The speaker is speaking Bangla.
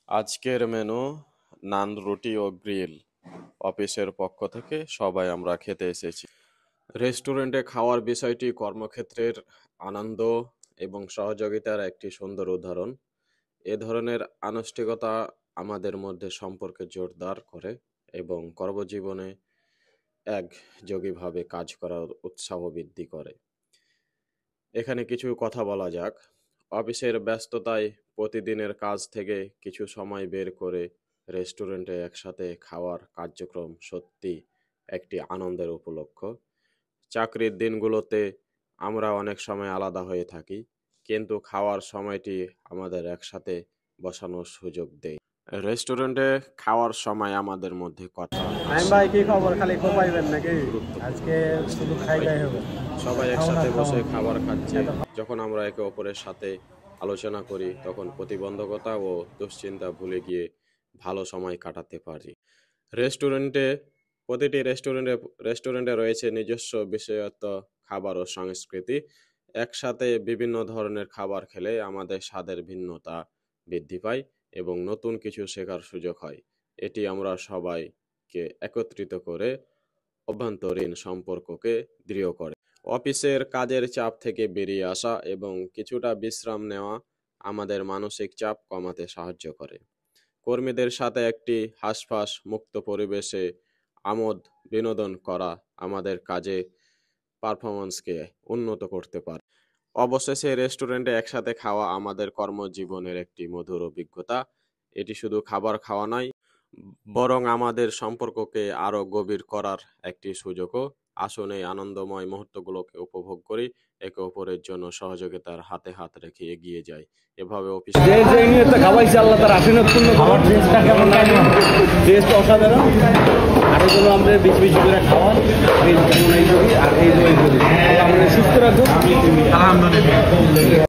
আজকের মেনু নান, রুটি ও গ্রিল। অফিসের পক্ষ থেকে সবাই আমরা খেতে এসেছি। রেস্টুরেন্টে খাওয়ার বিষয়টি কর্মক্ষেত্রের আনন্দ এবং সহযোগিতার একটি সুন্দর উদাহরণ। এ ধরনের আনুষ্ঠানিকতা আমাদের মধ্যে সম্পর্কে জোরদার করে এবং কর্মজীবনে একযোগীভাবে কাজ করার উৎসাহ বৃদ্ধি করে। এখানে কিছু কথা বলা যাক। অফিসের ব্যস্ততায় প্রতিদিনের কাজ থেকে কিছু সময় বের করে রেস্টুরেন্টে একসাথে খাওয়ার কার্যক্রম সত্যি একটি আনন্দের উপলক্ষ। চাকরির দিনগুলোতে আমরা অনেক সময় আলাদা হয়ে থাকি, কিন্তু খাওয়ার সময়টি আমাদের একসাথে বসানোর সুযোগ দেয়। রেস্টুরেন্টে খাওয়ার সময় আমাদের মধ্যে কথা ভাই কি খবর? খালি কোপাইবেন নাকি? আজকে শুধু খাইলেই হবে। সবাই একসাথে বসে খাবার খাচ্ছে। যখন আমরা একে অপরের সাথে আলোচনা করি, তখন প্রতিবন্ধকতা ও দুশ্চিন্তা ভুলে গিয়ে ভালো সময় কাটাতে পারি। প্রতিটি রেস্টুরেন্টে রয়েছে নিজস্ব বিশেষত্ব খাবার ও সংস্কৃতি। একসাথে বিভিন্ন ধরনের খাবার খেলে আমাদের স্বাদের ভিন্নতা বৃদ্ধি পায় এবং নতুন কিছু শেখার সুযোগ হয়। এটি আমরা সবাইকে একত্রিত করে অভ্যন্তরীণ সম্পর্ককে দৃঢ় করে। অফিসের কাজের চাপ থেকে বেরিয়ে আসা এবং কিছুটা বিশ্রাম নেওয়া আমাদের মানসিক চাপ কমাতে সাহায্য করে। কর্মীদের সাথে একটি হাসফাস মুক্ত পরিবেশে আমোদ বিনোদন করা আমাদের কাজে পারফরম্যান্সকে উন্নত করতে পারে। অবশেষে রেস্টুরেন্টে একসাথে খাওয়া আমাদের কর্মজীবনের একটি মধুর অভিজ্ঞতা। এটি শুধু খাবার খাওয়া নয়, বরং আমাদের সম্পর্ককে আরো গভীর করার একটি সুযোগও। আসুন এই আনন্দময় মুহূর্তগুলোকে উপভোগ করি, একে অপরের জন্য সহযোগিতার হাতে হাত রেখে এগিয়ে যাই। এভাবে অফিসে খাওয়াইছে আল্লাহ তার আশীর্বাদপূর্ণ খাবার। টেস্টটা কেমন লাগলো? টেস্ট অসাধারণ। আর এগুলো আমরা বেশি বেশি করে খাওয়ান, এই কেমন এই করি আর এই করি। আল্লাহ আমাদের সুস্থ রাখুন। আলহামদুলিল্লাহ।